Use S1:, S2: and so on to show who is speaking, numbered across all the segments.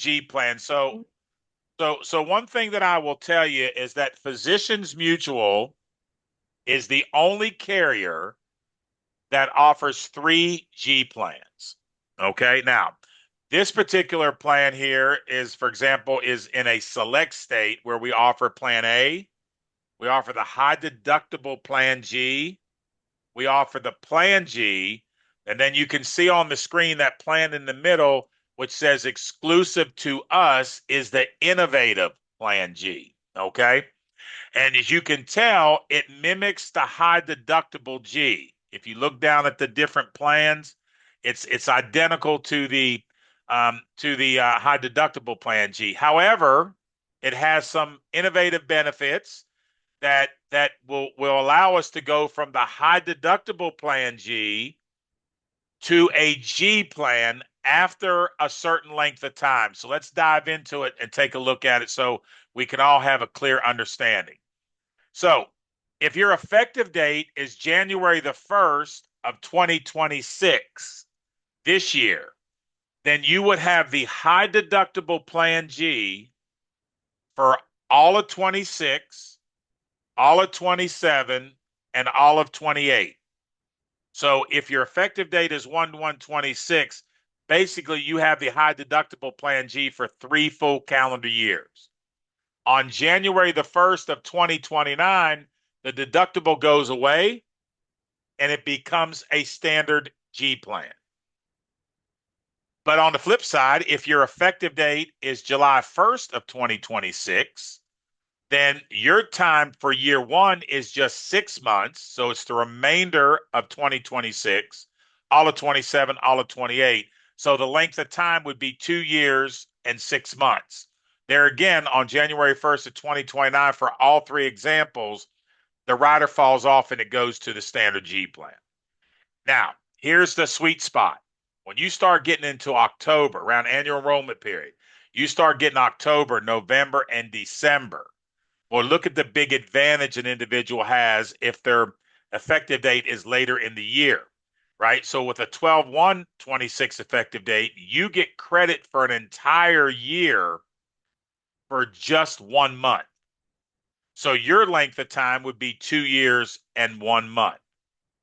S1: G plan. So one thing that I will tell you is that Physicians Mutual is the only carrier that offers three G plans. Okay. Now, this particular plan here is, for example, is in a select state where we offer plan A. We offer the high deductible plan G. We offer the plan G. And then you can see on the screen that plan in the middle, which says exclusive to us, is the innovative plan G. Okay. And as you can tell, it mimics the high deductible G. If you look down at the different plans, it's identical to the high deductible plan G. However, it has some innovative benefits that will allow us to go from the high deductible plan G to a G plan after a certain length of time. So let's dive into it and take a look at it so we can all have a clear understanding. So, if your effective date is January the 1st of 2026 this year, then you would have the high deductible plan G for all of 26, all of 27, and all of 28. So, if your effective date is 1/1/26, basically you have the high deductible plan G for 3 full calendar years. On January the 1st of 2029, the deductible goes away and it becomes a standard G plan. But on the flip side, if your effective date is July 1st of 2026, then your time for year one is just 6 months. So it's the remainder of 2026, all of 27, all of 28. So the length of time would be 2 years and 6 months. There again, on January 1st of 2029, for all three examples, the rider falls off and it goes to the standard G plan. Now, here's the sweet spot. When you start getting into October, around annual enrollment period, you start getting October, November, and December. Well, look at the big advantage an individual has if their effective date is later in the year, right? So with a 12/1/26 effective date, you get credit for an entire year for just 1 month. So your length of time would be 2 years and 1 month.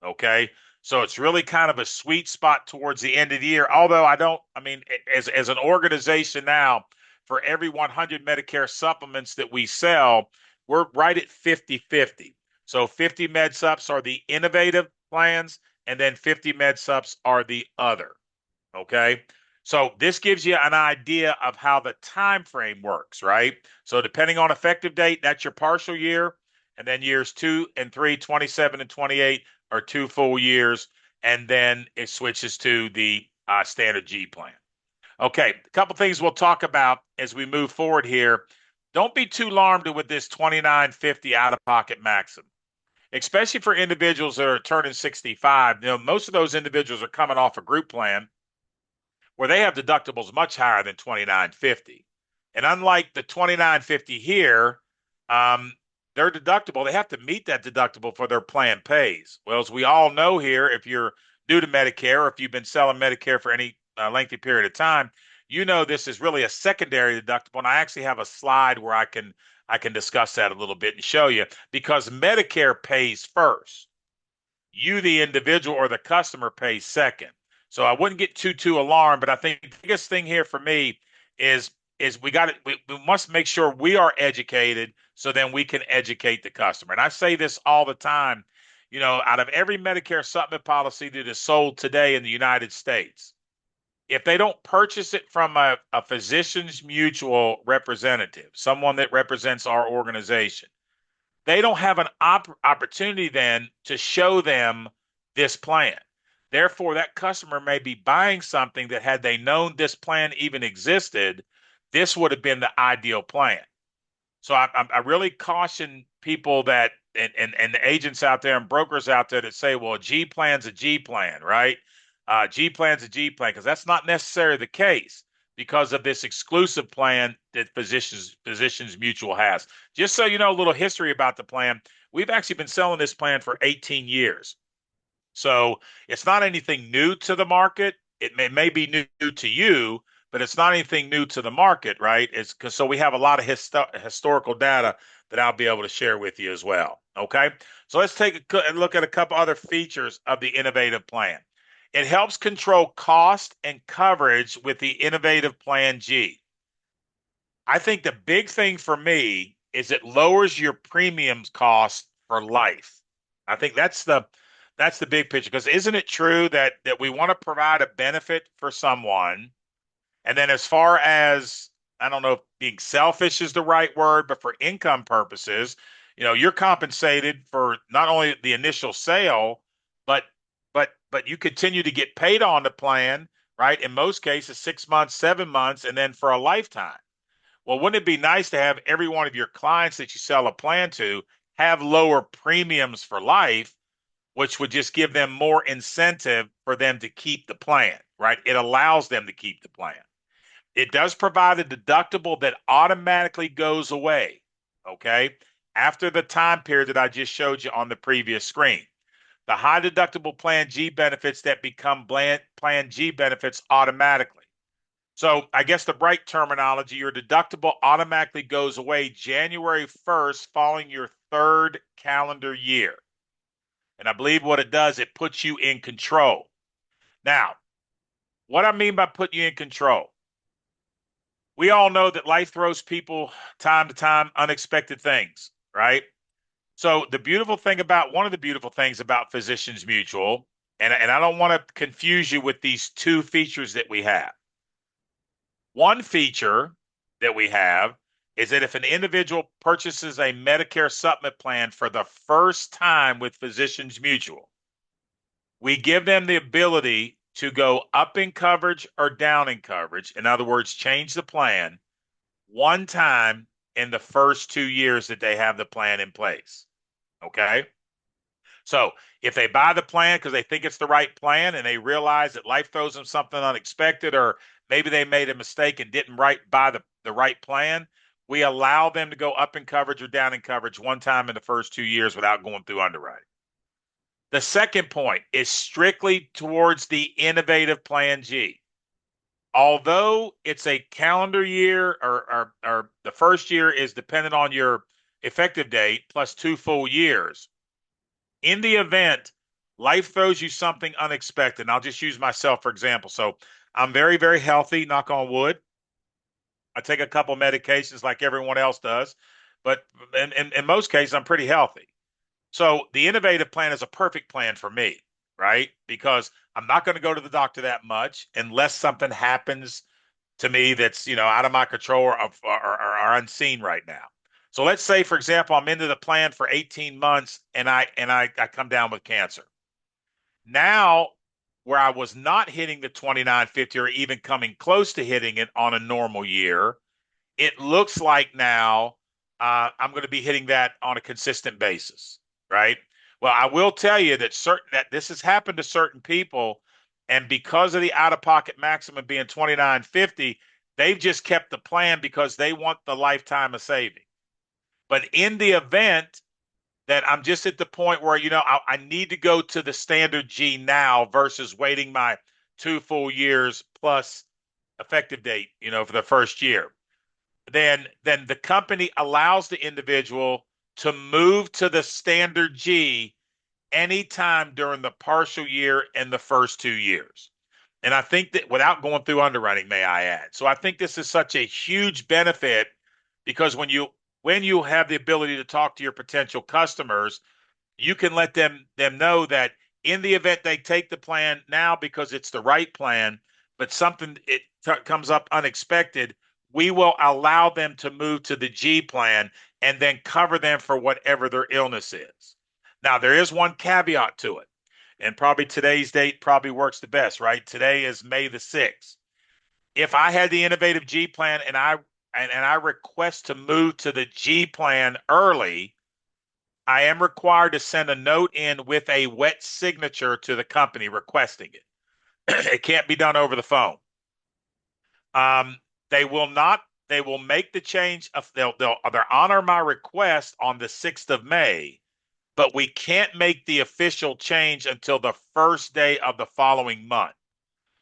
S1: Okay. So it's really kind of a sweet spot towards the end of the year. Although I mean, as an organization now, for every 100 Medicare supplements that we sell, we're right at 50/50. So 50 med sups are the innovative plans, and then 50 med sups are the other. Okay. So this gives you an idea of how the time frame works, right? So depending on effective date, that's your partial year. And then years 2 and 3, 27 and 28 are 2 full years. And then it switches to the standard G plan. Okay, a couple things we'll talk about as we move forward here. Don't be too alarmed with this 29.50 out of pocket maximum, especially for individuals that are turning 65. Most of those individuals are coming off a group plan where they have deductibles much higher than 29.50. And unlike the 29.50 here, their deductible, they have to meet that deductible for their plan pays. Well, as we all know here, if you're new to Medicare or if you've been selling Medicare for any lengthy period of time, you know this is really a secondary deductible. And I actually have a slide where I can discuss that a little bit and show you, because Medicare pays first. You, the individual or the customer, pays second. So I wouldn't get too alarmed, but I think the biggest thing here for me is we must make sure we are educated so then we can educate the customer. And I say this all the time, out of every Medicare supplement policy that is sold today in the United States, if they don't purchase it from a Physicians Mutual representative, someone that represents our organization, they don't have an opportunity then to show them this plan. Therefore, that customer may be buying something that, had they known this plan even existed, this would have been the ideal plan. So I really caution people that and the agents out there and brokers out there that say, well, a G plan's a G plan, right? G plan's a G plan, because that's not necessarily the case because of this exclusive plan that Physicians Mutual has. Just so you know, a little history about the plan. We've actually been selling this plan for 18 years. So it's not anything new to the market. It may be new to you, but it's not anything new to the market, right? It's because so we have a lot of historical data that I'll be able to share with you as well. Okay, so let's take a look at a couple other features of the innovative plan. It helps control cost and coverage with the innovative plan G. I think the big thing for me is it lowers your premiums cost for life. I think that's the big picture because isn't it true that we want to provide a benefit for someone, and then as far as I don't know if being selfish is the right word, but for income purposes, you're compensated for not only the initial sale, but but you continue to get paid on the plan, right? In most cases, 6 months, 7 months, and then for a lifetime. Well, wouldn't it be nice to have every one of your clients that you sell a plan to have lower premiums for life, which would just give them more incentive for them to keep the plan, right? It allows them to keep the plan. It does provide a deductible that automatically goes away, okay, after the time period that I just showed you on the previous screen. The high deductible Plan G benefits that become Plan G benefits automatically. So I guess the right terminology, your deductible automatically goes away January 1st following your third calendar year. And I believe what it does, it puts you in control. Now, what I mean by putting you in control, we all know that life throws people time to time unexpected things, right? So one of the beautiful things about Physicians Mutual, and I don't want to confuse you with these two features that we have. One feature that we have is that if an individual purchases a Medicare supplement plan for the first time with Physicians Mutual, we give them the ability to go up in coverage or down in coverage. In other words, change the plan one time in the first 2 years that they have the plan in place. Okay. So if they buy the plan because they think it's the right plan and they realize that life throws them something unexpected, or maybe they made a mistake and didn't buy the right plan, we allow them to go up in coverage or down in coverage one time in the first 2 years without going through underwriting. The second point is strictly towards the innovative Plan G. Although it's a calendar year or the first year is dependent on your effective date plus 2 full years, in the event life throws you something unexpected, and I'll just use myself for example. So I'm very, very healthy, knock on wood. I take a couple medications like everyone else does, but in most cases, I'm pretty healthy. So the innovative plan is a perfect plan for me, right? Because I'm not going to go to the doctor that much unless something happens to me that's, out of my control or unseen right now. So let's say, for example, I'm into the plan for 18 months and I come down with cancer. Now, where I was not hitting the 2950 or even coming close to hitting it on a normal year, it looks like now I'm going to be hitting that on a consistent basis, right? Well, I will tell you that this has happened to certain people, and because of the out-of-pocket maximum being 2950, they've just kept the plan because they want the lifetime of saving. But in the event that I'm just at the point where, I need to go to the standard G now versus waiting my 2 full years plus effective date, for the first year, then the company allows the individual to move to the standard G anytime during the partial year and the first 2 years. And I think that without going through underwriting, may I add. So I think this is such a huge benefit because when you have the ability to talk to your potential customers, you can let them know that in the event they take the plan now because it's the right plan, but something comes up unexpected, we will allow them to move to the G plan and then cover them for whatever their illness is. Now, there is one caveat to it, and probably today's date probably works the best, right? Today is May the 6th. If I had the innovative G plan and I request to move to the G plan early, I am required to send a note in with a wet signature to the company requesting it. It can't be done over the phone. They will not. They will make the change. They'll honor my request on the 6th of May, but we can't make the official change until the first day of the following month.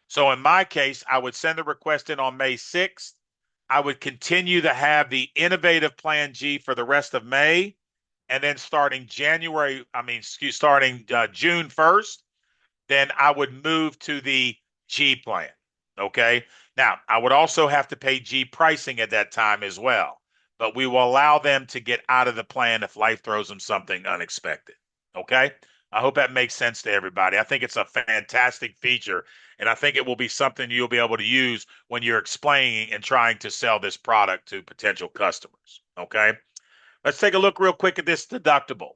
S1: So in my case, I would send the request in on May 6th. I would continue to have the innovative Plan G for the rest of May. And then starting June 1st, then I would move to the G plan. Okay. Now, I would also have to pay G pricing at that time as well, but we will allow them to get out of the plan if life throws them something unexpected. Okay. I hope that makes sense to everybody. I think it's a fantastic feature, and I think it will be something you'll be able to use when you're explaining and trying to sell this product to potential customers. Okay. Let's take a look real quick at this deductible.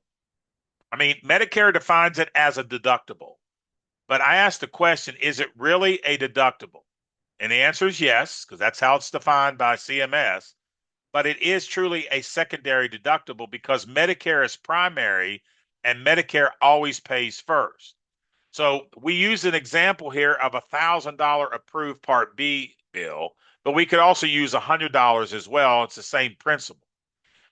S1: I mean, Medicare defines it as a deductible. But I asked the question, is it really a deductible? And the answer is yes, because that's how it's defined by CMS. But it is truly a secondary deductible because Medicare is primary and Medicare always pays first. So we use an example here of $1,000 approved Part B bill, but we could also use $100 as well. It's the same principle.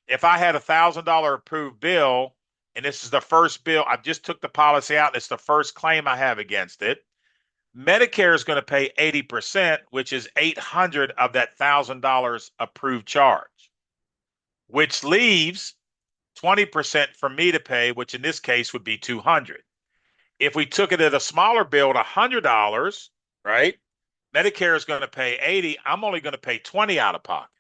S1: If I had $1,000 approved bill, and this is the first bill, I just took the policy out, and it's the first claim I have against it, Medicare is going to pay 80%, which is 800 of that $1,000 approved charge, which leaves 20% for me to pay, which in this case would be 200. If we took it at a smaller bill at $100, right? Medicare is going to pay 80. I'm only going to pay 20 out of pocket.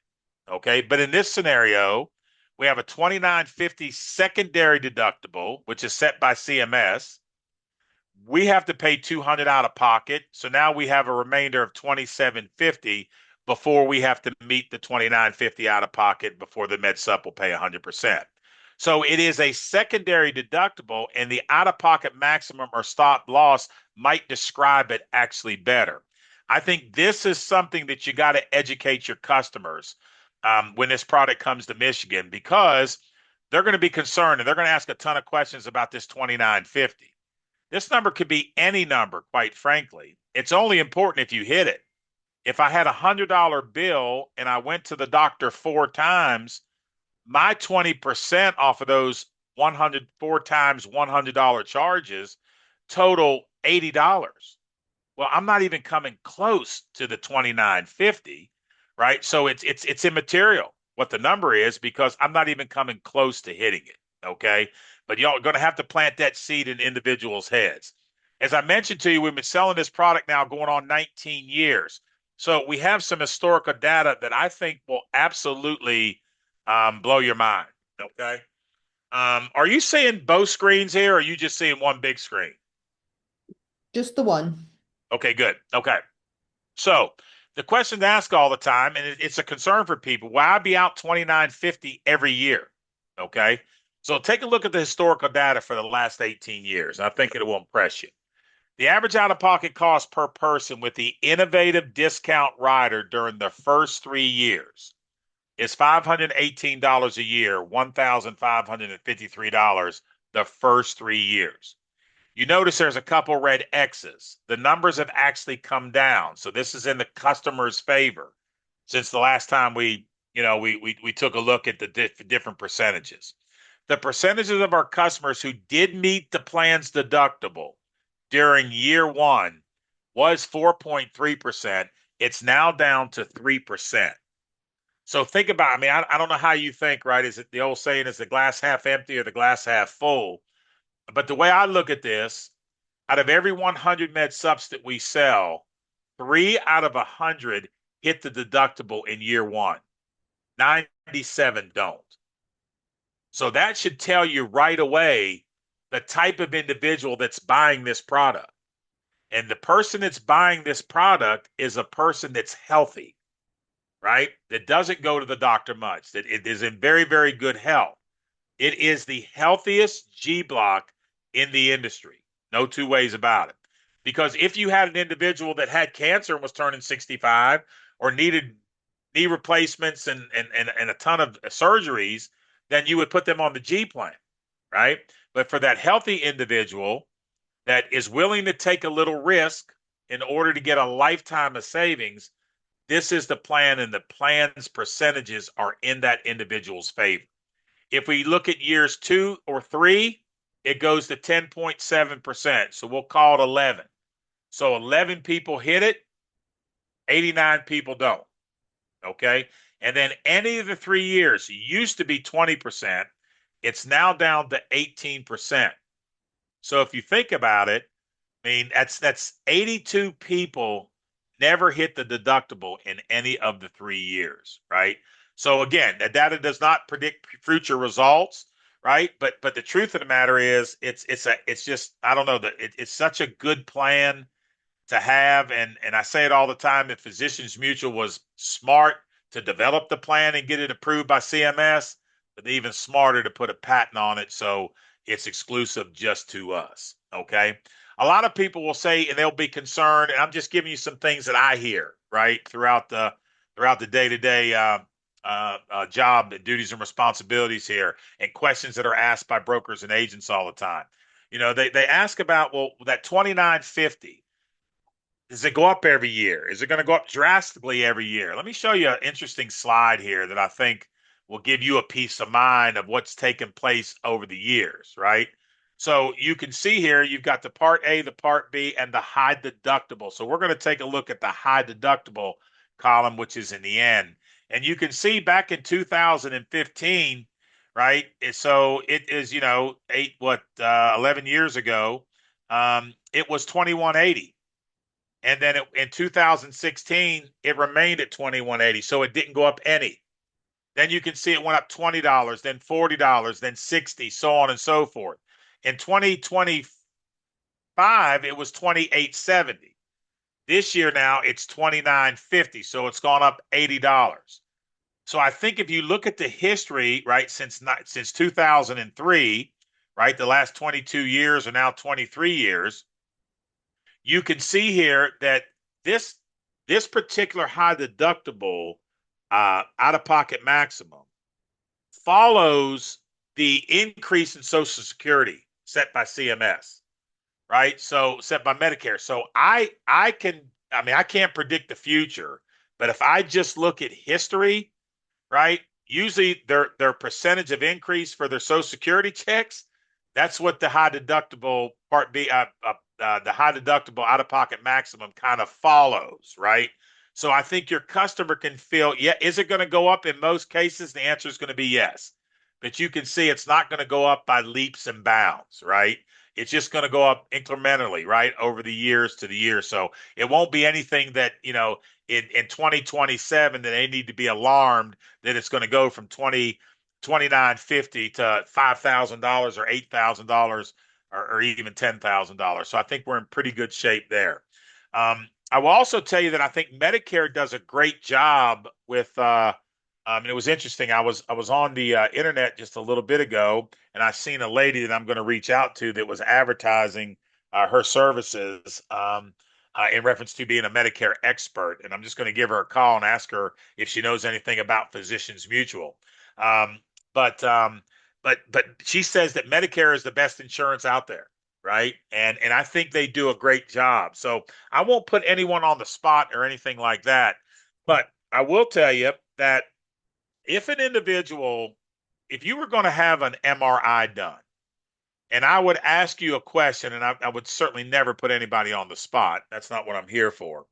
S1: Okay. But in this scenario, we have a $2,950 secondary deductible, which is set by CMS. We have to pay 200 out of pocket. So now we have a remainder of 2,750 before we have to meet the 2,950 out of pocket before the MedSup will pay 100%. So it is a secondary deductible, and the out-of-pocket maximum or stop loss might describe it actually better. I think this is something that you got to educate your customers when this product comes to Michigan, because they're going to be concerned and they're going to ask a ton of questions about this 2,950. This number could be any number, quite frankly. It's only important if you hit it. If I had a $100 bill and I went to the doctor 4 times, my 20% off of those 104 times $100 charges total $80. Well, I'm not even coming close to the 2,950, right? So it's immaterial what the number is because I'm not even coming close to hitting it. Okay. But y'all are going to have to plant that seed in individuals' heads. As I mentioned to you, we've been selling this product now going on 19 years. So we have some historical data that I think will absolutely blow your mind. Okay. Are you seeing both screens here, or are you just seeing one big screen?
S2: Just the one.
S1: Okay, good. Okay. So the question to ask all the time, and it's a concern for people, why be out 2,950 every year? Okay. So take a look at the historical data for the last 18 years. I think it will impress you. The average out-of-pocket cost per person with the innovative discount rider during the first 3 years is $518 a year, $1,553 the first 3 years. You notice there's a couple red X's. The numbers have actually come down. So this is in the customer's favor since the last time we took a look at the different percentages. The percentages of our customers who did meet the plan's deductible during year one was 4.3%. It's now down to 3%. So think about, I mean, I don't know how you think, right? Is it the old saying, is the glass half empty or the glass half full? But the way I look at this, out of every 100 MedSups that we sell, 3 out of 100 hit the deductible in year one. 97 don't. So that should tell you right away the type of individual that's buying this product. And the person that's buying this product is a person that's healthy, right? That doesn't go to the doctor much, that it is in very, very good health. It is the healthiest G block in the industry. No two ways about it. Because if you had an individual that had cancer and was turning 65 or needed knee replacements and a ton of surgeries, then you would put them on the G plan, right? But for that healthy individual that is willing to take a little risk in order to get a lifetime of savings, this is the plan, and the plan's percentages are in that individual's favor. If we look at years 2 or 3, it goes to 10.7%. So we'll call it 11. So 11 people hit it, 89 people don't. Okay. And then any of the 3 years used to be 20%. It's now down to 18%. So if you think about it, I mean, that's 82 people never hit the deductible in any of the 3 years, right? So again, that data does not predict future results, right? But the truth of the matter is, it's just I don't know that it's such a good plan to have, and I say it all the time. If Physicians Mutual was smart to develop the plan and get it approved by CMS, but even smarter to put a patent on it so it's exclusive just to us. Okay. A lot of people will say, and they'll be concerned, and I'm just giving you some things that I hear right throughout the day-to-day job and duties and responsibilities here, and questions that are asked by brokers and agents all the time. They ask about, well, that 2950, does it go up every year? Is it going to go up drastically every year? Let me show you an interesting slide here that I think will give you a peace of mind of what's taken place over the years, right? So you can see here, you've got the Part A, the Part B, and the high deductible. So we're going to take a look at the high deductible column, which is in the end. And you can see back in 2015, right? So it is, 11 years ago, it was 2180. And then in 2016, it remained at 2180. So it didn't go up any. Then you can see it went up $20, then $40, then 60, so on and so forth. In 2025, it was 2870. This year now it's 2950. So it's gone up $80. So I think if you look at the history, right, since 2003, right, the last 22 years are now 23 years, you can see here that this this particular high deductible out of pocket maximum follows the increase in Social Security set by CMS, right? So set by Medicare. So I can't predict the future, but if I just look at history, right? Usually their percentage of increase for their Social Security checks, that's what the high deductible Part B, the high deductible out of pocket maximum kind of follows, right? So I think your customer can feel, yeah, is it going to go up? In most cases, the answer is going to be yes. But you can see it's not going to go up by leaps and bounds, right? It's just going to go up incrementally, right, over the years to the year. So it won't be anything that, in 2027 that they need to be alarmed that it's going to go from 2950 to $5,000 or $8,000 or even $10,000. So I think we're in pretty good shape there. I will also tell you that I think Medicare does a great job with. And it was interesting. I was on the internet just a little bit ago, and I seen a lady that I'm going to reach out to that was advertising her services in reference to being a Medicare expert. And I'm just going to give her a call and ask her if she knows anything about Physicians Mutual. Um, but um, but she says that Medicare is the best insurance out there, right? And I think they do a great job. So I won't put anyone on the spot or anything like that, but I will tell you that if an individual, if you were going to have an MRI done, and I would ask you a question, and I would certainly never put anybody on the spot. That's not what I'm here for.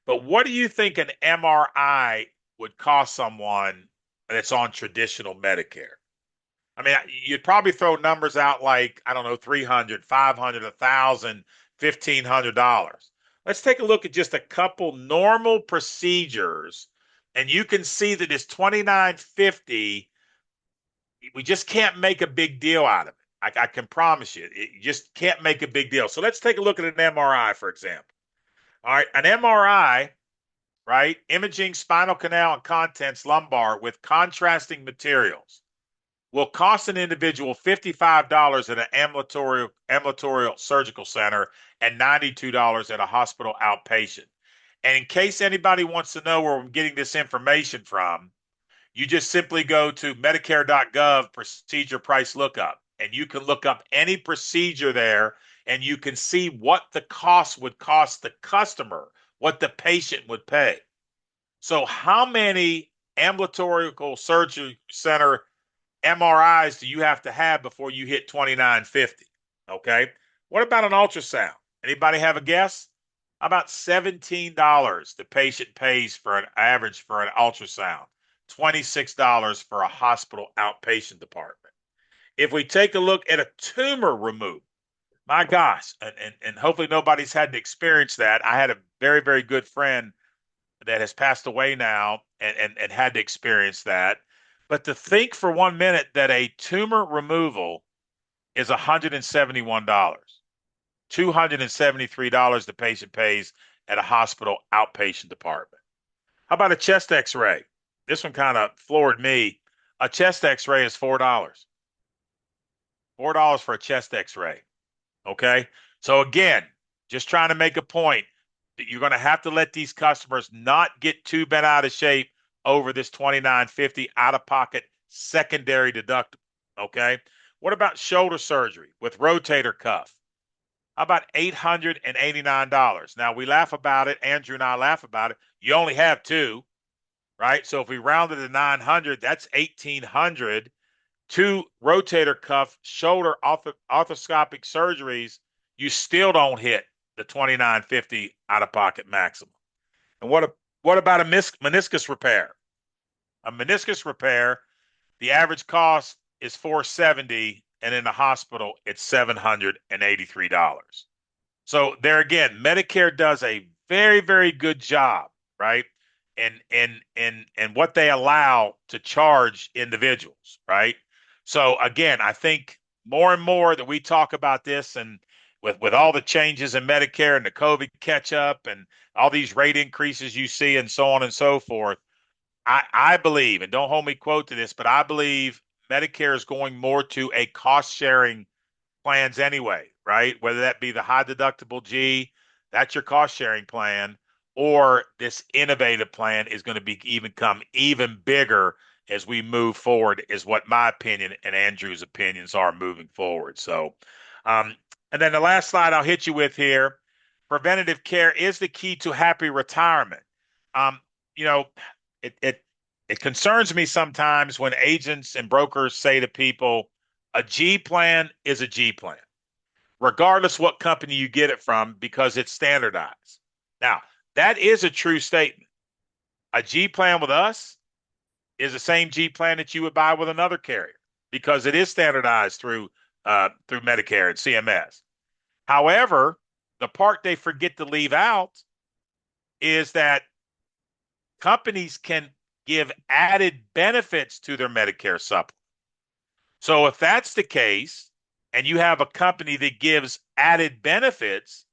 S1: But what do you think an MRI would cost someone that's on traditional Medicare? I mean, you'd probably throw numbers out like, I don't know, 300, 500, 1,000, $1,500. Let's take a look at just a couple normal procedures, and you can see that it's 2950. We just can't make a big deal out of it. I can promise you, you just can't make a big deal. So let's take a look at an MRI, for example. All right, an MRI, right? Imaging spinal canal and contents lumbar with contrasting materials will cost an individual $55 at an ambulatory surgical center and $92 at a hospital outpatient. And in case anybody wants to know where I'm getting this information from, you just simply go to medicare.gov procedure price lookup, and you can look up any procedure there, and you can see what the cost would cost the customer, what the patient would pay. So how many ambulatory surgery center MRIs do you have to have before you hit 2950? Okay. What about an ultrasound? Anybody have a guess? About $17 the patient pays for an average for an ultrasound, $26 for a hospital outpatient department. If we take a look at a tumor removal, my gosh, and hopefully nobody's had to experience that. I had a very, very good friend that has passed away now and had to experience that. But to think for 1 minute that a tumor removal is $171, $273 the patient pays at a hospital outpatient department. How about a chest x-ray? This one kind of floored me. A chest x-ray is $4. $4 for a chest x-ray. Okay. So again, just trying to make a point that you're going to have to let these customers not get too bent out of shape over this $29.50 out of pocket secondary deductible. Okay. What about shoulder surgery with rotator cuff? How about $889? Now we laugh about it. Andrew and I laugh about it. You only have two, right? So if we rounded to 900, that's 1,800. Two rotator cuff shoulder arthroscopic surgeries, you still don't hit the $29.50 out of pocket maximum. And what about a meniscus repair? A meniscus repair, the average cost is $470, and in the hospital it's $783. So there again, Medicare does a very, very good job, right? And what they allow to charge individuals, right? So again, I think more and more that we talk about this, and with all the changes in Medicare and the COVID catch up and all these rate increases you see and so on and so forth, I believe, and don't hold me quote to this, but I believe Medicare is going more to a cost sharing plans anyway, right? Whether that be the high deductible G, that's your cost sharing plan, or this innovative plan is going to become even bigger as we move forward, is what my opinion and Andrew's opinions are moving forward. So, and then the last slide I'll hit you with here: preventative care is the key to happy retirement. Um, you know, it concerns me sometimes when agents and brokers say to people, a G plan is a G plan, regardless what company you get it from, because it's standardized. Now, that is a true statement. A G plan with us is the same G plan that you would buy with another carrier because it is standardized through Medicare and CMS. However, the part they forget to leave out is that companies can give added benefits to their Medicare supplement. So if that's the case, and you have a company that gives added benefits,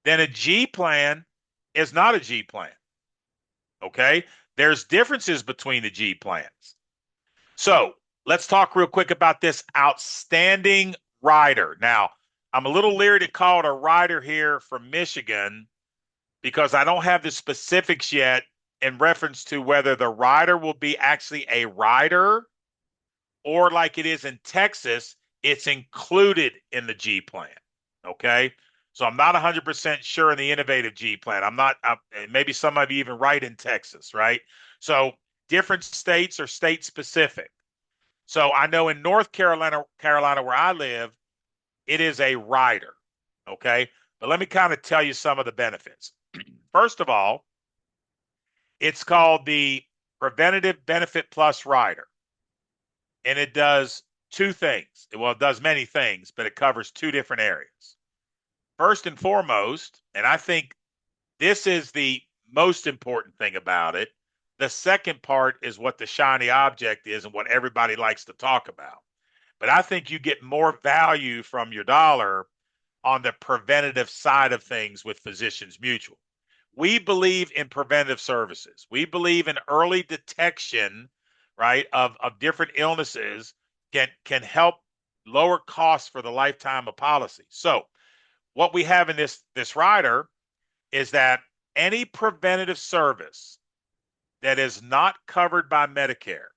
S1: then a G plan is not a G plan. Okay? There's differences between the G plans. So let's talk real quick about this outstanding rider. Now, I'm a little leery to call it a rider here from Michigan because I don't have the specifics yet in reference to whether the rider will be actually a rider or like it is in Texas, it's included in the G plan. Okay. So I'm not 100% sure in the innovative G plan. Maybe some of you even right in Texas, right? So different states are state specific. So I know in North Carolina, where I live, it is a rider. Okay. But let me kind of tell you some of the benefits. First of all, it's called the Preventative Benefit Plus Rider. And it does two things. Well, it does many things, but it covers two different areas. First and foremost, and I think this is the most important thing about it, the second part is what the shiny object is and what everybody likes to talk about. But I think you get more value from your dollar on the preventative side of things with Physicians Mutual. We believe in preventive services. We believe in early detection, right, of different illnesses can help lower costs for the lifetime of policy. So what we have in this rider is that any preventative service that is not covered by Medicare,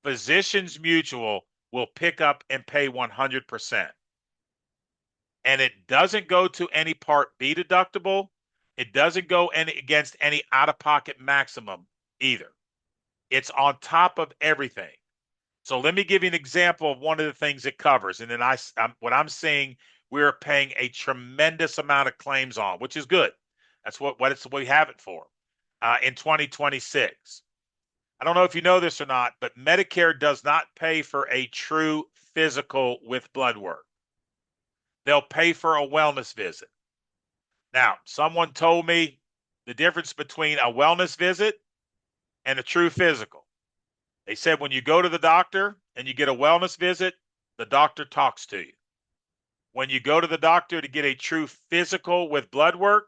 S1: Physicians Mutual will pick up and pay 100%. And it doesn't go to any Part B deductible. It doesn't go against any out-of-pocket maximum either. It's on top of everything. So let me give you an example of one of the things it covers. And then what I'm seeing we're paying a tremendous amount of claims on, which is good. That's what we have it for. In 2026. I don't know if you know this or not, but Medicare does not pay for a true physical with blood work. They'll pay for a wellness visit. Now, someone told me the difference between a wellness visit and a true physical. They said when you go to the doctor and you get a wellness visit, the doctor talks to you. When you go to the doctor to get a true physical with blood work,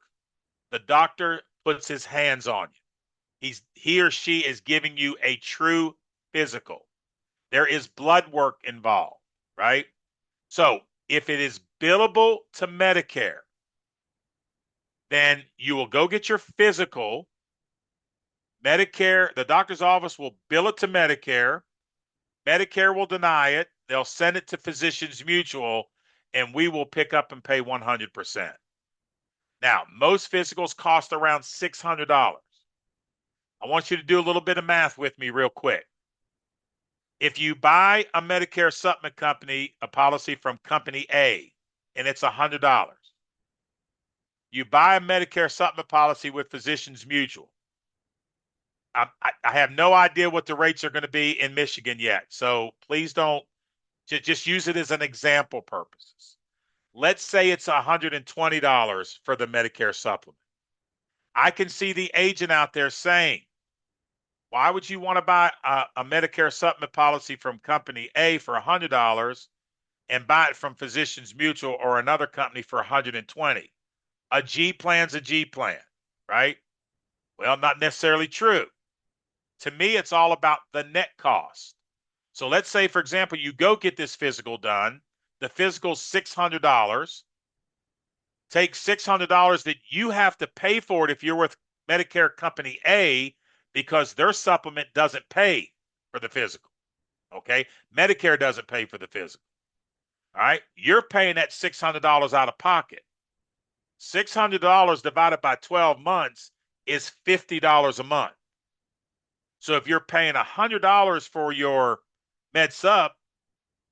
S1: the doctor puts his hands on you. He or she is giving you a true physical. There is blood work involved, right? So if it is billable to Medicare, then you will go get your physical. Medicare, the doctor's office will bill it to Medicare. Medicare will deny it. They'll send it to Physicians Mutual, and we will pick up and pay 100%. Now, most physicals cost around $600. I want you to do a little bit of math with me real quick. If you buy a Medicare supplement company, a policy from company A, and it's $100, you buy a Medicare supplement policy with Physicians Mutual. I have no idea what the rates are going to be in Michigan yet, so please don't just use it as an example purposes. Let's say it's $120 for the Medicare supplement. I can see the agent out there saying, why would you want to buy a Medicare supplement policy from company A for $100 and buy it from Physicians Mutual or another company for $120? A G plan's a G plan, right? Well, not necessarily true. To me, it's all about the net cost. So let's say, for example, you go get this physical done. The physical's $600. Take $600 that you have to pay for it if you're with Medicare Company A because their supplement doesn't pay for the physical. Okay? Medicare doesn't pay for the physical. All right? You're paying that $600 out of pocket. $600 divided by 12 months is $50 a month. So if you're paying $100 for your Med Sup,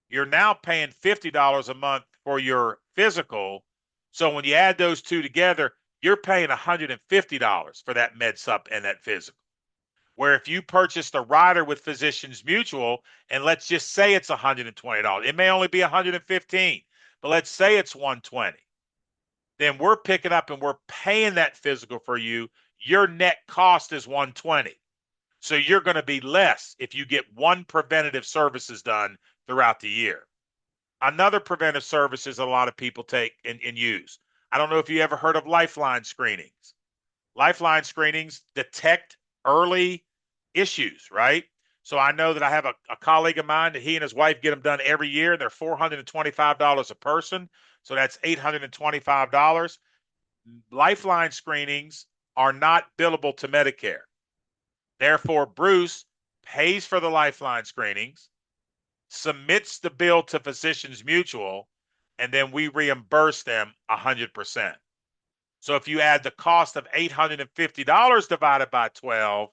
S1: you're now paying $50 a month for your physical. So when you add those two together, you're paying $150 for that Med Sup and that physical. Where if you purchased a rider with Physicians Mutual, and let's just say it's $120, it may only be $115, but let's say it's $120. Then we're picking up and we're paying that physical for you. Your net cost is $120. So you're going to be less if you get one preventative services done throughout the year. Another preventive services a lot of people take and use. I don't know if you ever heard of Lifeline screenings. Lifeline screenings detect early issues, right? So I know that I have a colleague of mine that he and his wife get them done every year. They're $425 a person. So that's $825. Lifeline screenings are not billable to Medicare. Therefore, Bruce pays for the Lifeline screenings, submits the bill to Physicians Mutual, and then we reimburse them 100%. So if you add the cost of $850 divided by 12,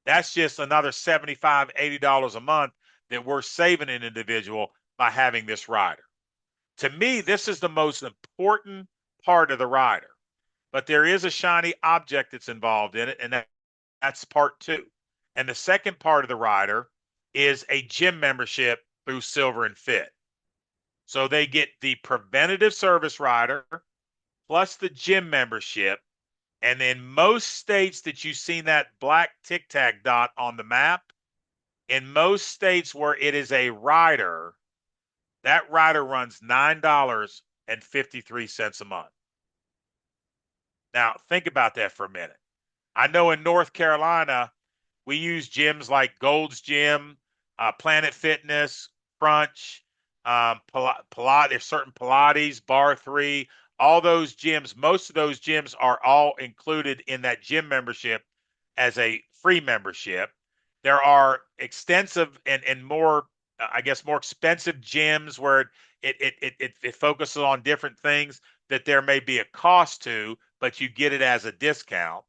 S1: that's just another $75, $80 a month that we're saving an individual by having this rider. To me, this is the most important part of the rider. But there is a shiny object that's involved in it, and that's part two. And the second part of the rider is a gym membership through Silver and Fit. So they get the preventative service rider plus the gym membership. And in most states that you've seen that black tic tac dot on the map, in most states where it is a rider, that rider runs $9.53 a month. Now, think about that for a minute. I know in North Carolina, we use gyms like Gold's Gym, Planet Fitness, Crunch, Pilates, certain Pilates, Bar 3, all those gyms. Most of those gyms are all included in that gym membership as a free membership. There are extensive and more, I guess, more expensive gyms where it focuses on different things that there may be a cost to, but you get it as a discount.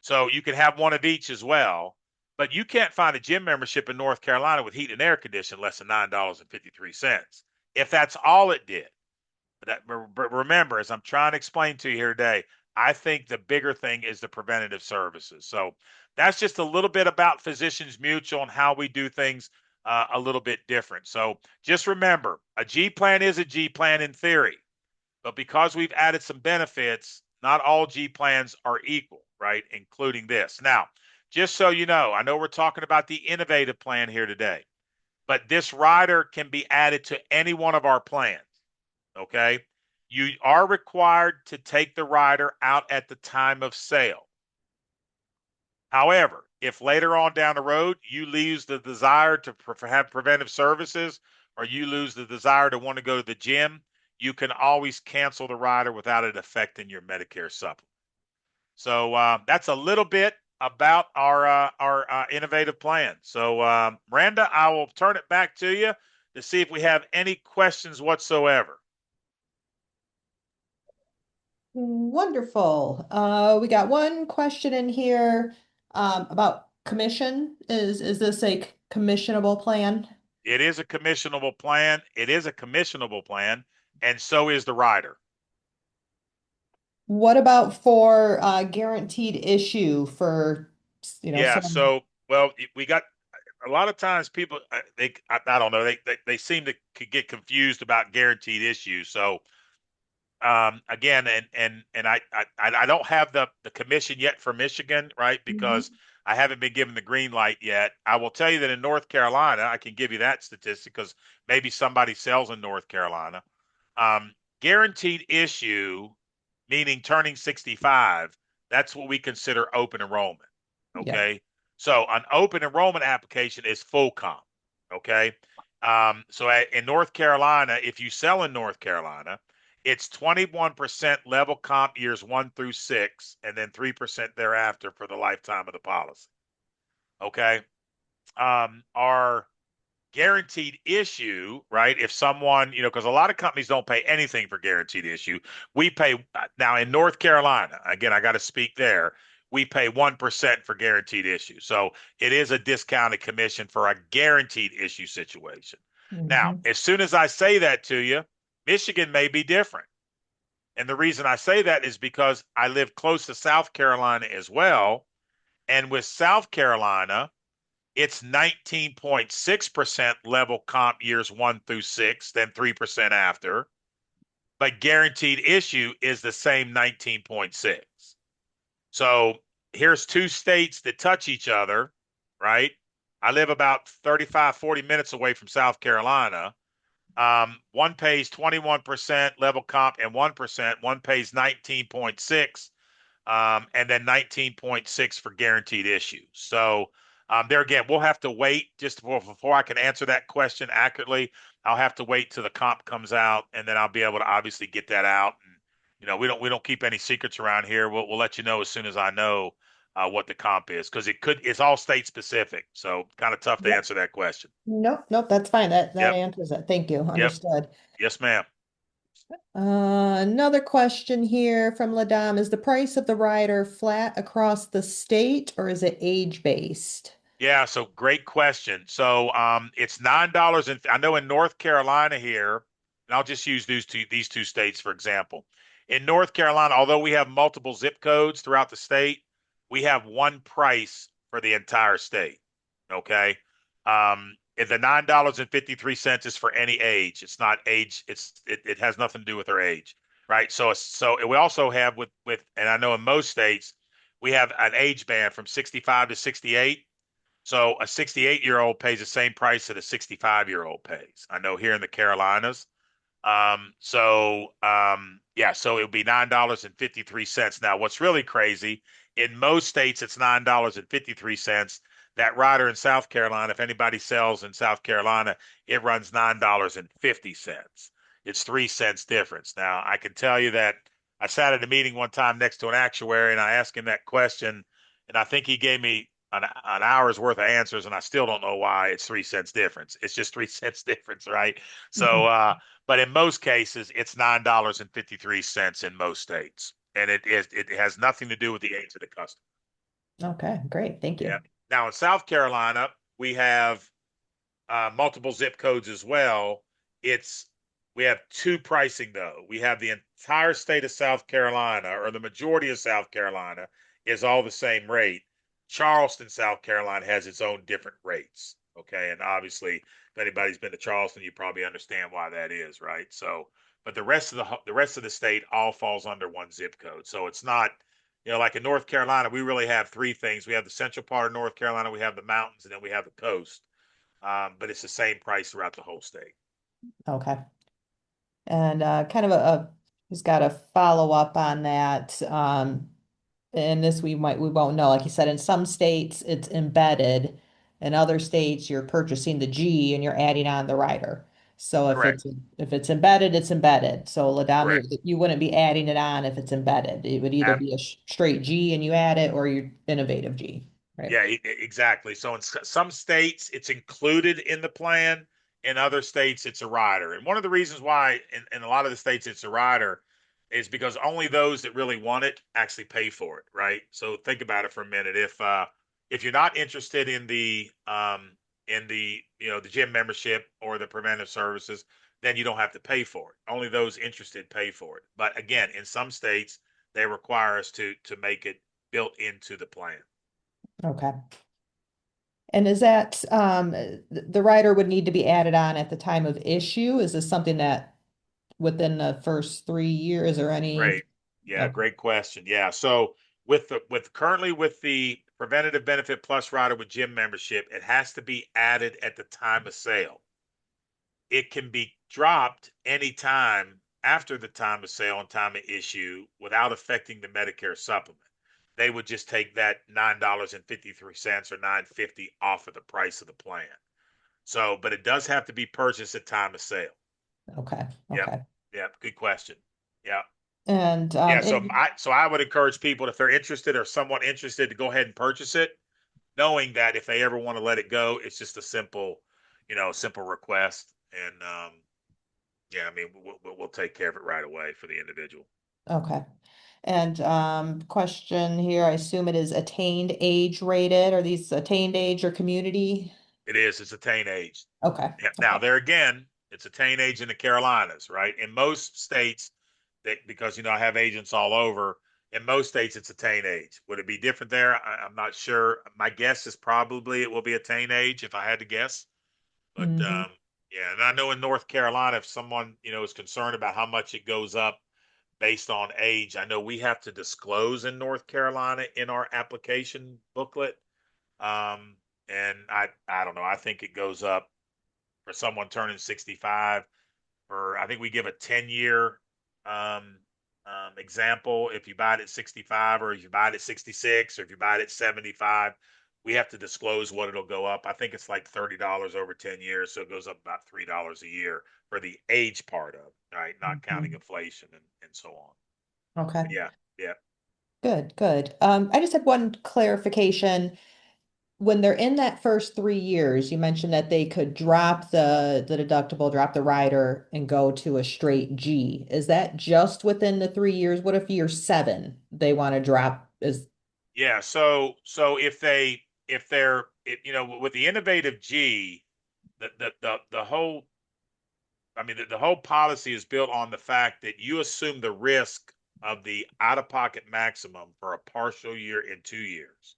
S1: So you can have one of each as well. But you can't find a gym membership in North Carolina with heat and air conditioning less than $9.53 if that's all it did. remember, as I'm trying to explain to you here today, I think the bigger thing is the preventative services. So that's just a little bit about Physicians Mutual and how we do things a little bit different. So just remember, a G plan is a G plan in theory, but because we've added some benefits, not all G plans are equal, right? Including this. Now, just so you know, I know we're talking about the innovative plan here today, but this rider can be added to any one of our plans. Okay. You are required to take the rider out at the time of sale. However, if later on down the road you lose the desire to have preventive services, or you lose the desire to want to go to the gym, you can always cancel the rider without it affecting your Medicare supplement. So that's a little bit about our innovative plan. So Miranda, I will turn it back to you to see if we have any questions whatsoever.
S2: Wonderful. We got one question in here about commission. Is this a commissionable plan?
S1: It is a commissionable plan. It is a commissionable plan, and so is the rider.
S2: What about for guaranteed issue for,
S1: Yeah.
S2: someone?
S1: So, well, we got a lot of times people I don't know they seem to get confused about guaranteed issues. So again, and I don't have the commission yet for Michigan, right? Because
S2: Mhm.
S1: I haven't been given the green light yet. I will tell you that in North Carolina, I can give you that statistic because maybe somebody sells in North Carolina. Guaranteed issue, meaning turning 65, that's what we consider open enrollment.
S2: Yeah.
S1: Okay. So an open enrollment application is full comp. Okay. So in North Carolina, if you sell in North Carolina, it's 21% level comp years 1 through 6, and then 3% thereafter for the lifetime of the policy. Okay. Our guaranteed issue, right? If someone, because a lot of companies don't pay anything for guaranteed issue. We pay now in North Carolina, again, I got to speak there. We pay 1% for guaranteed issue. So it is a discounted commission for a guaranteed issue situation. Now,
S2: Mhm.
S1: as soon as I say that to you, Michigan may be different. And the reason I say that is because I live close to South Carolina as well. And with South Carolina, it's 19.6% level comp years 1 through 6, then 3% after. But guaranteed issue is the same 19.6. So here's two states that touch each other, right? I live about 35, 40 minutes away from South Carolina. One pays 21% level comp and 1%. One pays 19.6, and then 19.6 for guaranteed issues. So there again, we'll have to wait just before I can answer that question accurately. I'll have to wait till the comp comes out, and then I'll be able to obviously get that out. And we don't keep any secrets around here. We'll let you know as soon as I know what the comp is, because it's all state specific. So kind of tough to
S2: Yep.
S1: answer that question.
S2: Nope, nope, that's fine. That
S1: Yep.
S2: answers it. Thank you.
S1: Yep.
S2: Understood.
S1: Yes, ma'am.
S2: Another question here from Ladam. Is the price of the rider flat across the state or is it age-based?
S1: Yeah, so great question. So it's $9, and I know in North Carolina here, and I'll just use these two states for example. In North Carolina, although we have multiple zip codes throughout the state, we have one price for the entire state. Okay. And the $9.53 is for any age. It's not age, it has nothing to do with their age. Right. So we also have and I know in most states we have an age band from 65 to 68. So a 68-year-old pays the same price that a 65-year-old pays. I know here in the Carolinas. Yeah, so it would be $9.53. Now, what's really crazy, in most states, it's $9.53. That rider in South Carolina, if anybody sells in South Carolina, it runs $9.50. It's 3 cents difference. Now, I can tell you that I sat at a meeting one time next to an actuary and I asked him that question, and I think he gave me an hour's worth of answers, and I still don't know why it's 3 cents difference. It's just 3 cents difference, right? So,
S2: Mhm.
S1: but in most cases, it's $9.53 in most states, and it has nothing to do with the age of the customer.
S2: Okay, great. Thank
S1: Yeah.
S2: you.
S1: Now in South Carolina, we have multiple zip codes as well. It's We have two pricing though. We have the entire state of South Carolina, or the majority of South Carolina, is all the same rate. Charleston, South Carolina, has its own different rates. Okay, and obviously, if anybody's been to Charleston, you probably understand why that is, right? So, but the rest of the state all falls under one zip code. So it's not, like in North Carolina, we really have three things. We have the central part of North Carolina, we have the mountains, and then we have the coast. But it's the same price throughout the whole state.
S2: Okay. And kind of just got to follow up on that. And this we won't know. Like you said, in some states it's embedded. In other states, you're purchasing the G and you're adding on the rider. So
S1: Correct.
S2: if it's embedded, it's embedded. So Ladami,
S1: Correct.
S2: you wouldn't be adding it on if it's embedded. It would either
S1: Ab-
S2: be a straight G and you add it, or your innovative G, right?
S1: yeah, exactly. So in some states, it's included in the plan. In other states, it's a rider. And one of the reasons why in a lot of the states it's a rider is because only those that really want it actually pay for it, right? So think about it for a minute. If you're not interested in the the gym membership or the preventive services, then you don't have to pay for it. Only those interested pay for it. But again, in some states, they require us to make it built into the plan.
S2: Okay. And is that the rider would need to be added on at the time of issue? Is this something that within the first 3 years or any?
S1: Great. Yeah,
S2: Okay.
S1: great question. Yeah. So with currently with the preventative benefit plus rider with gym membership, it has to be added at the time of sale. It can be dropped anytime after the time of sale and time of issue without affecting the Medicare supplement. They would just take that $9.53 or 9.50 off of the price of the plan. So, but it does have to be purchased at time of sale.
S2: Okay.
S1: Yep.
S2: Okay.
S1: Yep. Good question. Yeah.
S2: And
S1: Yeah, so I would encourage people if they're interested or somewhat interested to go ahead and purchase it, knowing that if they ever want to let it go, it's just a simple request, and yeah, I mean we'll take care of it right away for the individual.
S2: okay. And question here, I assume it is attained age rated. Are these attained age or community?
S1: It is. It's attain age.
S2: Okay.
S1: Yeah, now
S2: Okay.
S1: there again, it's attain age in the Carolinas, right? In most states, that because I have agents all over. In most states, it's attain age. Would it be different there? I'm not sure. My guess is probably it will be attain age if I had to guess. But
S2: Hmm.
S1: yeah, and I know in North Carolina, if someone is concerned about how much it goes up based on age, I know we have to disclose in North Carolina in our application booklet. Um, and I don't know. I think it goes up for someone turning 65. For I think we give a 10-year um, example. If you buy it at 65, or if you buy it at 66, or if you buy it at 75, we have to disclose what it'll go up. I think it's like $30 over 10 years, so it goes up about $3 a year for the age part of it, right? Not counting inflation and so on.
S2: Okay.
S1: But yeah, yeah.
S2: Good, good. I just had one clarification. When they're in that first 3 years, you mentioned that they could drop the deductible, drop the rider, and go to a straight G. Is that just within the 3 years? What if year seven they want to drop? Is
S1: Yeah, so if they're with the innovative G, the whole I mean, the whole policy is built on the fact that you assume the risk of the out of pocket maximum for a partial year in 2 years.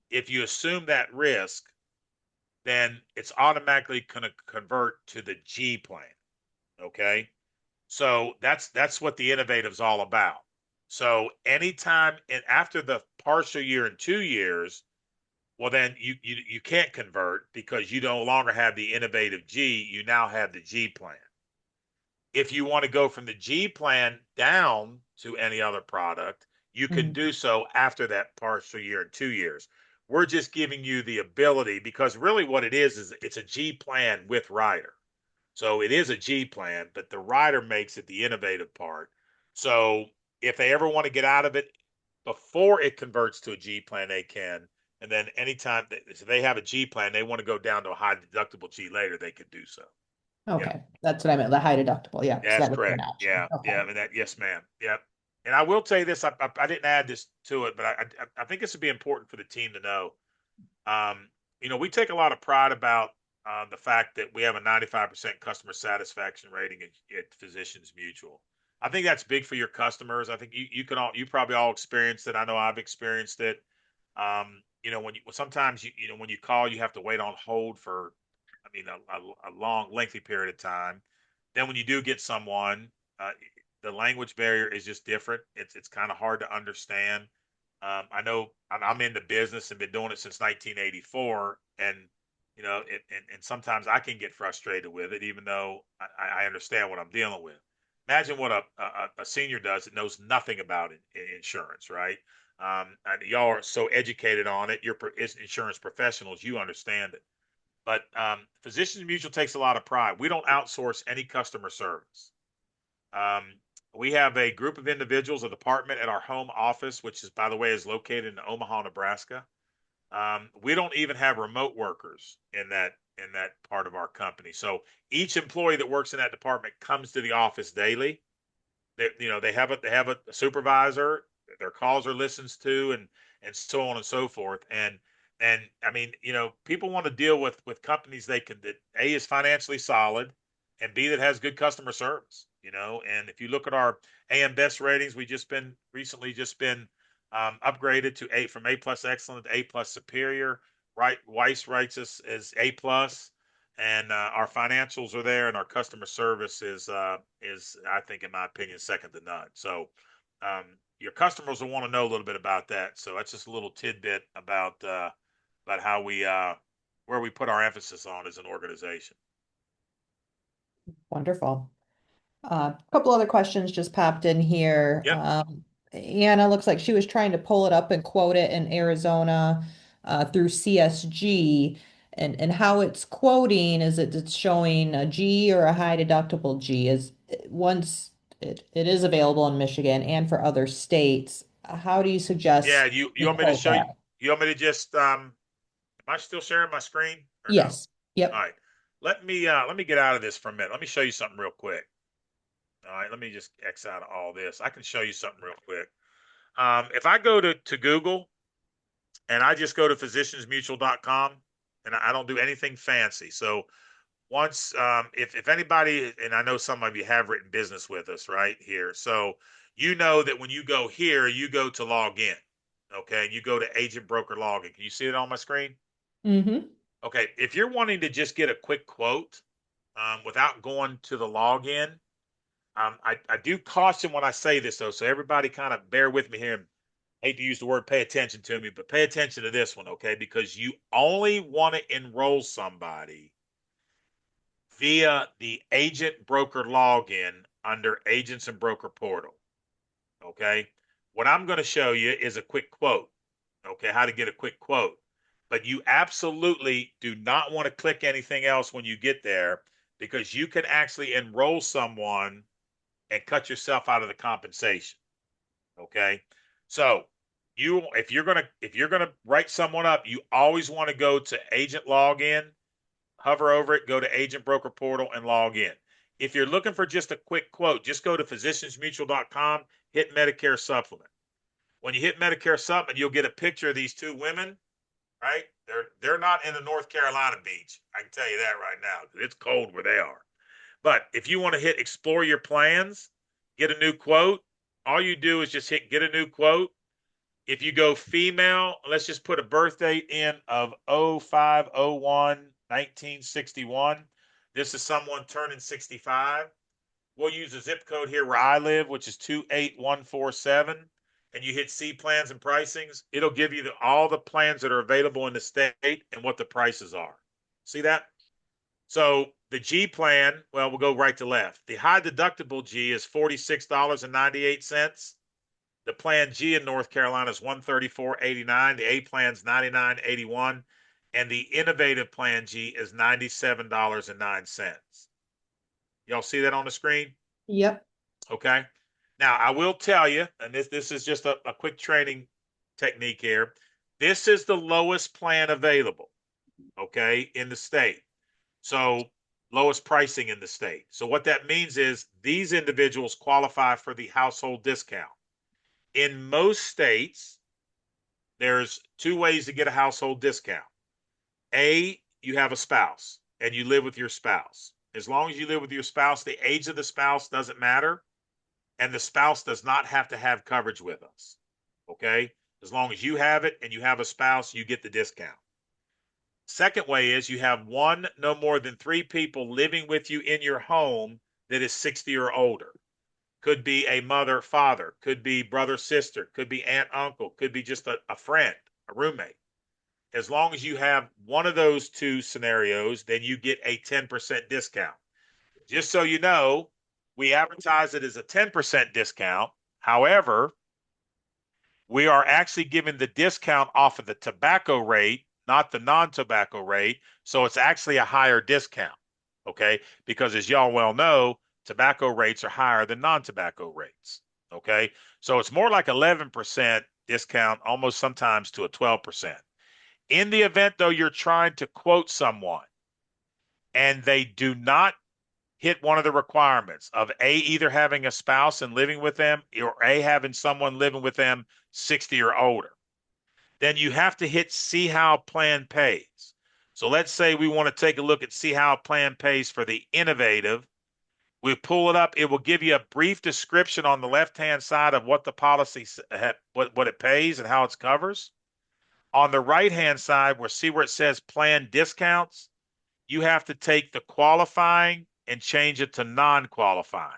S1: If you assume that risk, then it's automatically going to convert to the G plan. Okay. So that's what the innovative's all about. So anytime and after the partial year in 2 years, well, then you can't convert because you no longer have the innovative G. You now have the G plan. If you want to go from the G plan down to any other product, you can
S2: mm,
S1: do so after that partial year in 2 years. We're just giving you the ability because really what it is it's a G plan with rider. So it is a G plan, but the rider makes it the innovative part. So if they ever want to get out of it before it converts to a G plan, they can. And then anytime they have a G plan, they want to go down to a high deductible G later, they could do so. Yeah.
S2: okay, that's what I meant. The high deductible, yeah. So
S1: That's
S2: that would be an
S1: correct.
S2: option.
S1: Yeah,
S2: Okay.
S1: yeah. I mean that. Yes, ma'am. Yep. And I will tell you this. I didn't add this to it, but I think this would be important for the team to know. Um, we take a lot of pride about the fact that we have a 95% customer satisfaction rating at Physicians Mutual. I think that's big for your customers. I think you probably all experienced it. I know I've experienced it. When you sometimes when you call, you have to wait on hold for, I mean, a long, lengthy period of time. Then when you do get someone, uh, the language barrier is just different. It's kind of hard to understand. I know I'm in the business and been doing it since 1984, and and sometimes I can get frustrated with it, even though I understand what I'm dealing with. Imagine what a senior does that knows nothing about insurance, right? And y'all are so educated on it. You're insurance professionals. You understand it. But Physicians Mutual takes a lot of pride. We don't outsource any customer service. Um, we have a group of individuals, a department at our home office, which is, by the way, is located in Omaha, Nebraska. We don't even have remote workers in that part of our company. So each employee that works in that department comes to the office daily. They have a supervisor. Their calls are listened to, and so on and so forth. And I mean, people want to deal with companies that A, is financially solid, and B, that has good customer service. And if you look at our AM Best ratings, we just been upgraded to A, from A plus excellent to A plus superior. Right, Weiss rates us as A plus, and our financials are there, and our customer service is, I think, in my opinion, second to none. So your customers will want to know a little bit about that. So that's just a little tidbit about how we where we put our emphasis on as an organization.
S2: Wonderful. A couple other questions just popped in here.
S1: Yep.
S2: Anna looks like she was trying to pull it up and quote it in Arizona through CSG. And how it's quoting is it's showing a G or a high deductible G is once it is available in Michigan and for other states. How do you
S1: Yeah.
S2: suggest
S1: You
S2: we
S1: want me to
S2: quote
S1: show you?
S2: that?
S1: You want me to just am I still sharing my screen or no?
S2: Yes.
S1: All
S2: Yep.
S1: right. Let me get out of this for a minute. Let me show you something real quick. All right, let me just X out of all this. I can show you something real quick. If I go to Google and I just go to physiciansmutual.com, and I don't do anything fancy. So once, if anybody, and I know some of you have written business with us right here. So you know that when you go here, you go to log in. Okay. And you go to agent broker login. Can you see it on my screen?
S2: Mm-hmm.
S1: Okay. If you're wanting to just get a quick quote without going to the login, I do caution when I say this, though, so everybody kind of bear with me here. Hate to use the word pay attention to me, but pay attention to this one, okay? Because you only want to enroll somebody via the agent broker login under agents and broker portal, okay? What I'm going to show you is a quick quote, okay? How to get a quick quote. But you absolutely do not want to click anything else when you get there, because you can actually enroll someone and cut yourself out of the compensation. Okay. So if you're gonna write someone up, you always want to go to agent login, hover over it, go to agent broker portal and log in. If you're looking for just a quick quote, just go to physiciansmutual.com, hit Medicare supplement. When you hit Medicare supplement, you'll get a picture of these two women, right? They're not in the North Carolina beach. I can tell you that right now, because it's cold where they are. But if you want to hit explore your plans, get a new quote, all you do is just hit get a new quote. If you go female, let's just put a birth date in of 0501 1961. This is someone turning 65. We'll use a zip code here where I live, which is 28147. And you hit see plans and pricings. It'll give you all the plans that are available in the state and what the prices are. See that? So the G plan, well, we'll go right to left. The high deductible G is $46.98. The plan G in North Carolina is $134.89. The A plan's $99.81. And the innovative plan G is $97.09. Y'all see that on the screen?
S2: Yep.
S1: Okay. Now I will tell you, and this is just a quick training technique here. This is the lowest plan available, okay, in the state. So lowest pricing in the state. So what that means is these individuals qualify for the household discount. In most states, there's two ways to get a household discount. A, you have a spouse. and you live with your spouse. As long as you live with your spouse, the age of the spouse doesn't matter, and the spouse does not have to have coverage with us. Okay? As long as you have it and you have a spouse, you get the discount. Second way is you have one, no more than three people living with you in your home that is 60 or older. Could be a mother, father, could be brother, sister, could be aunt, uncle, could be just a friend, a roommate. As long as you have one of those two scenarios, then you get a 10% discount. Just so you know, we advertise it as a 10% discount. However, we are actually giving the discount off of the tobacco rate, not the non-tobacco rate. So it's actually a higher discount. Okay. Because as y'all well know, tobacco rates are higher than non-tobacco rates. Okay. So it's more like 11% discount, almost sometimes to a 12%. In the event, though, you're trying to quote someone and they do not hit one of the requirements of A, either having a spouse and living with them, or A, having someone living with them 60 or older, then you have to hit see how plan pays. So let's say we want to take a look at see how plan pays for the innovative. We pull it up. It will give you a brief description on the left-hand side of what the policy, what it pays and how it covers. On the right-hand side, we'll see where it says plan discounts. You have to take the qualifying and change it to non-qualifying.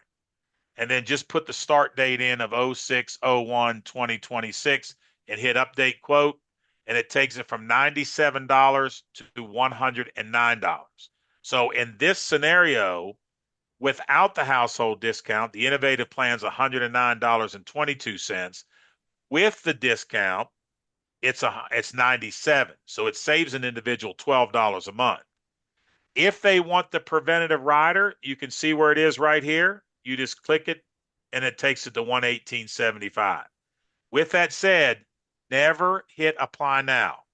S1: And then just put the start date in of 06/01/2026 and hit update quote. And it takes it from $97 to $109. So in this scenario, without the household discount, the innovative plan's $109.22. With the discount, it's 97. So it saves an individual $12 a month. If they want the preventative rider, you can see where it is right here. You just click it and it takes it to 118.75. With that said, never hit apply now.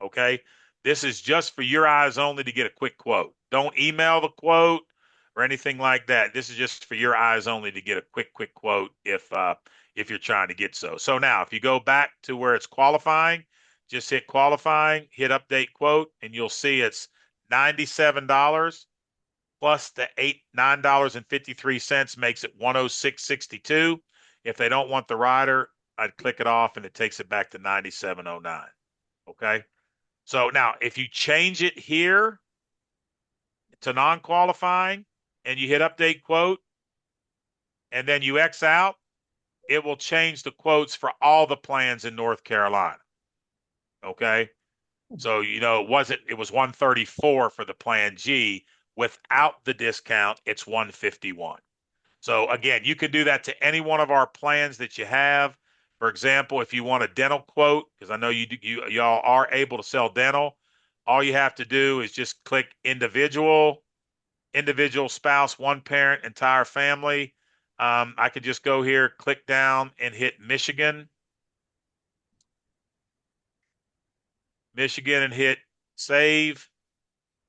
S1: Okay? This is just for your eyes only to get a quick quote. Don't email the quote or anything like that. This is just for your eyes only to get a quick quote if you're trying to get so. So now if you go back to where it's qualifying, just hit qualifying, hit update quote, and you'll see it's $97 plus the $9.53 makes it 106.62. If they don't want the rider, I'd click it off and it takes it back to 97.09. Okay. So now if you change it here to non-qualifying and you hit update quote and then you X out, it will change the quotes for all the plans in North Carolina. Okay. So, it was 134 for the plan G. Without the discount, it's 151. So again, you can do that to any one of our plans that you have. For example, if you want a dental quote, because I know y'all are able to sell dental, all you have to do is just click individual, spouse, one parent, entire family. I could just go here, click down and hit Michigan, and hit save.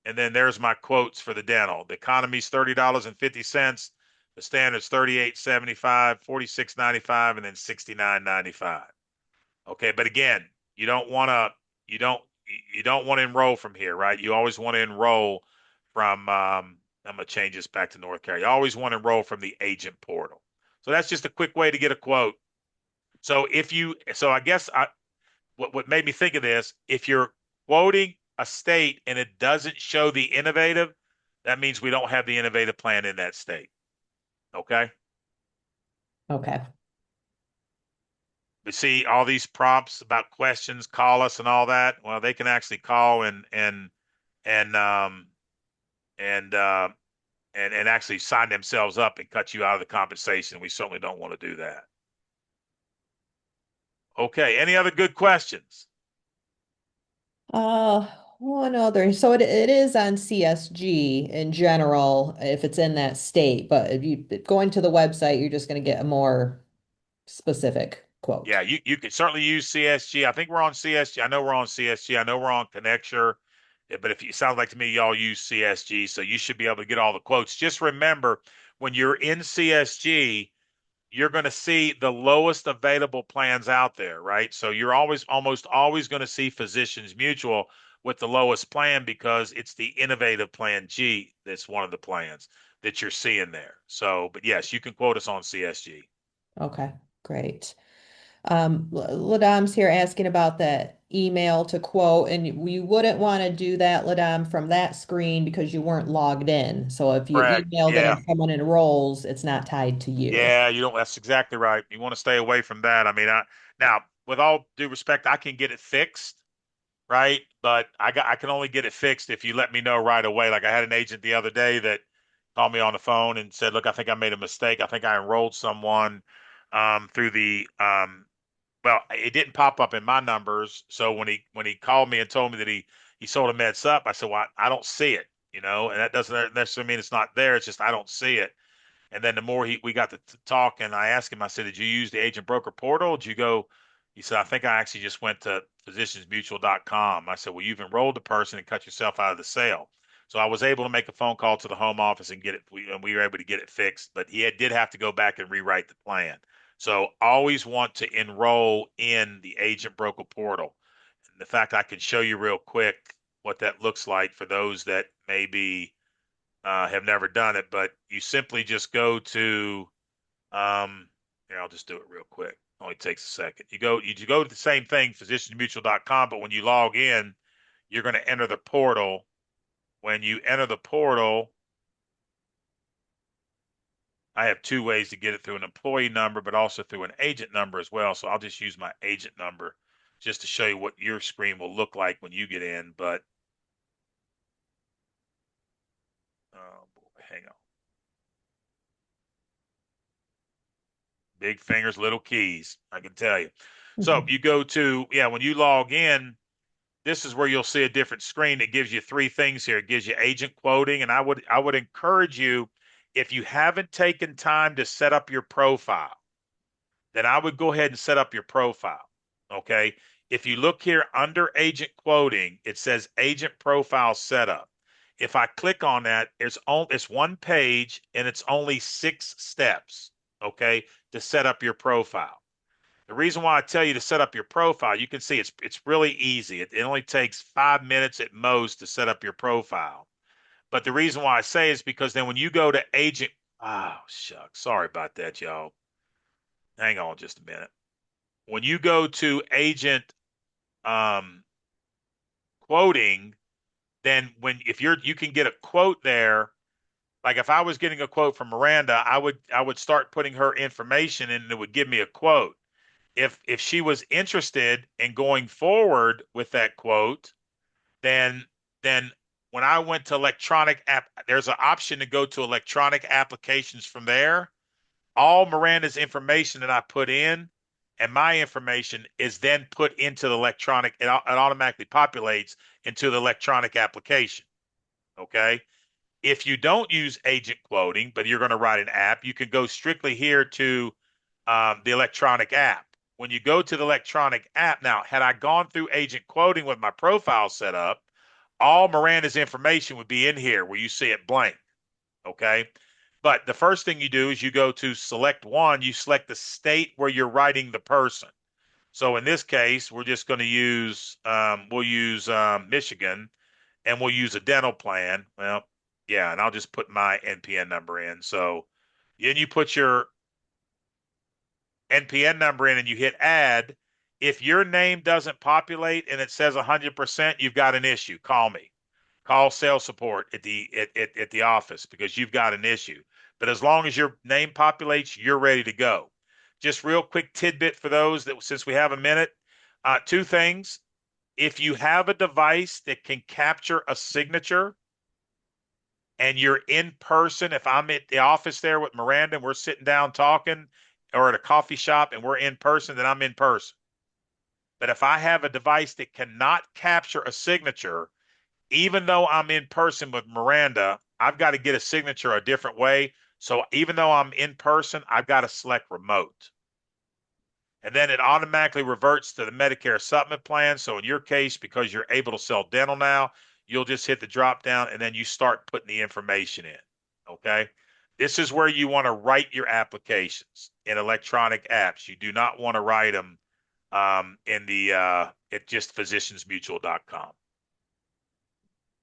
S1: And then there's my quotes for the dental. The economy's $30.50. The standard's $38.75, $46.95, and then $69.95. Okay, but again, you don't want to enroll from here, right? You always want to enroll from I'm gonna change this back to North Carolina. You always want to enroll from the agent portal. So that's just a quick way to get a quote. So I guess what made me think of this, if you're quoting a state and it doesn't show the innovative, that means we don't have the innovative plan in that state. Okay.
S2: Okay.
S1: We see all these prompts about questions, call us and all that. Well, they can actually call and actually sign themselves up and cut you out of the compensation. We certainly don't want to do that. Okay. Any other good questions?
S2: One other. So it is on CSG in general if it's in that state, but if you going to the website, you're just going to get a more specific
S1: Yeah,
S2: quote.
S1: you can certainly use CSG. I think we're on CSG. I know we're on CSG. I know we're on Connecture. But if it sounds like to me, y'all use CSG, so you should be able to get all the quotes. Just remember, when you're in CSG, you're going to see the lowest available plans out there, right? So you're almost always going to see Physicians Mutual, with the lowest plan because it's the innovative plan G that's one of the plans that you're seeing there. So, but yes, you can quote us on CSG.
S2: Okay, great. Ladam's here asking about that email to quote, and we wouldn't want to do that, Ladam, from that screen because you weren't logged in. So if you
S1: Correct.
S2: emailed it
S1: Yeah.
S2: and someone enrolls, it's not tied to you.
S1: Yeah, you don't, that's exactly right. You want to stay away from that. I mean, now with all due respect, I can get it fixed, right? But I can only get it fixed if you let me know right away. Like I had an agent the other day that called me on the phone and said, "Look, I think I made a mistake. I think I enrolled someone through the well, it didn't pop up in my numbers. So when he called me and told me that he sold a Meds Up, I said, "Well, I don't see it, and that doesn't necessarily mean it's not there. It's just I don't see it." And then the more we got to talk, and I asked him, I said, "Did you use the agent broker portal? Did you go?" He said, "I think I actually just went to physiciansmutual.com." I said, "Well, you've enrolled the person and cut yourself out of the sale." So I was able to make a phone call to the home office and get it, and we were able to get it fixed. But did have to go back and rewrite the plan. So always want to enroll in the agent broker portal. And the fact I can show you real quick what that looks like for those that maybe have never done it, but you simply just go to here, I'll just do it real quick. Only takes a second. You go to the same thing, physiciansmutual.com, but when you log in, you're going to enter the portal. When you enter the portal, I have two ways to get it through an employee number, but also through an agent number as well. So I'll just use my agent number just to show you what your screen will look like when you get in. But hang on. Big fingers, little keys, I can tell you. So
S2: Mhm.
S1: you go to, yeah, when you log in, this is where you'll see a different screen that gives you three things here. It gives you agent quoting, and I would encourage you, if you haven't taken time to set up your profile, then I would go ahead and set up your profile. Okay. If you look here under agent quoting, it says agent profile setup. If I click on that, it's one page and it's only 6 steps, okay, to set up your profile. The reason why I tell you to set up your profile, you can see it's really easy. It only takes 5 minutes at most to set up your profile. But the reason why I say is because then when you go to agent, oh shucks, sorry about that, y'all. Hang on just a minute. When you go to agent um, quoting, then if you can get a quote there. Like if I was getting a quote from Miranda, I would start putting her information in and it would give me a quote. If she was interested in going forward with that quote, then then when I went to electronic app, there's an option to go to electronic applications from there. All Miranda's information that I put in and my information is then put into the electronic, it automatically populates into the electronic application. Okay. If you don't use agent quoting, but you're going to write an app, you can go strictly here to the electronic app. When you go to the electronic app, now, had I gone through agent quoting with my profile set up, all Miranda's information would be in here where you see it blank. Okay. But the first thing you do is you go to select one, you select the state where you're writing the person. So in this case, we're just going to we'll use Michigan and we'll use a dental plan. Well, yeah, and I'll just put my NPN number in. So then you put your NPN number in and you hit add. If your name doesn't populate and it says 100%, you've got an issue. Call me. Call sales support at the office because you've got an issue. But as long as your name populates, you're ready to go. Just real quick tidbit for those that since we have a minute, two things. If you have a device that can capture a signature and you're in person, if I'm at the office there with Miranda and we're sitting down talking or at a coffee shop and we're in person, then I'm in person. But if I have a device that cannot capture a signature, even though I'm in person with Miranda, I've got to get a signature a different way. So even though I'm in person, I've got to select remote. And then it automatically reverts to the Medicare supplement plan. So in your case, because you're able to sell dental now, you'll just hit the drop down and then you start putting the information in. Okay. This is where you want to write your applications in electronic apps. You do not want to write them in the at just physiciansmutual.com.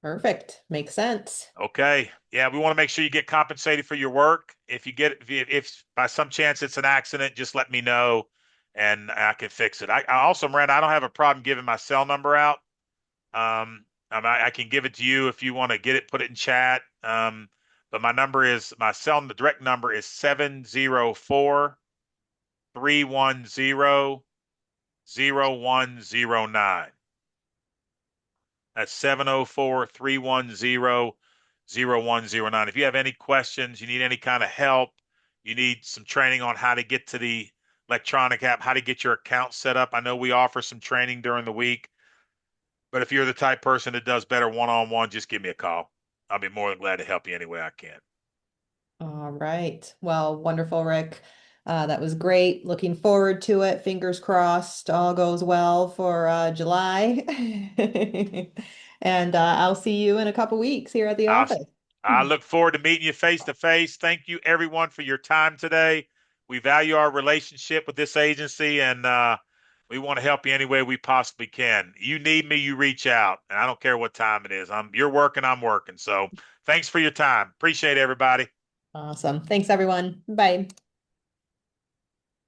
S2: Perfect. Makes sense.
S1: Okay. Yeah, we want to make sure you get compensated for your work. If you get if by some chance it's an accident, just let me know and I can fix it. I also, Miranda, I don't have a problem giving my cell number out. I can give it to you if you want to get it, put it in chat. But the direct number is 704-310-0109. That's 704-310-0109. If you have any questions, you need any kind of help, you need some training on how to get to the electronic app, how to get your account set up. I know we offer some training during the week, but if you're the type person that does better one-on-one, just give me a call. I'll be more than glad to help you any way I can.
S2: All right. Well, wonderful, Rick. That was great. Looking forward to it. Fingers crossed, all goes well for July. And I'll see you in a couple weeks here at the
S1: I'll,
S2: office.
S1: I look forward to meeting you face to face. Thank you, everyone, for your time today. We value our relationship with this agency, and we want to help you any way we possibly can. You need me, you reach out, and I don't care what time it is. You're working, I'm working. So thanks for your time. Appreciate it, everybody.
S2: Awesome. Thanks, everyone. Bye.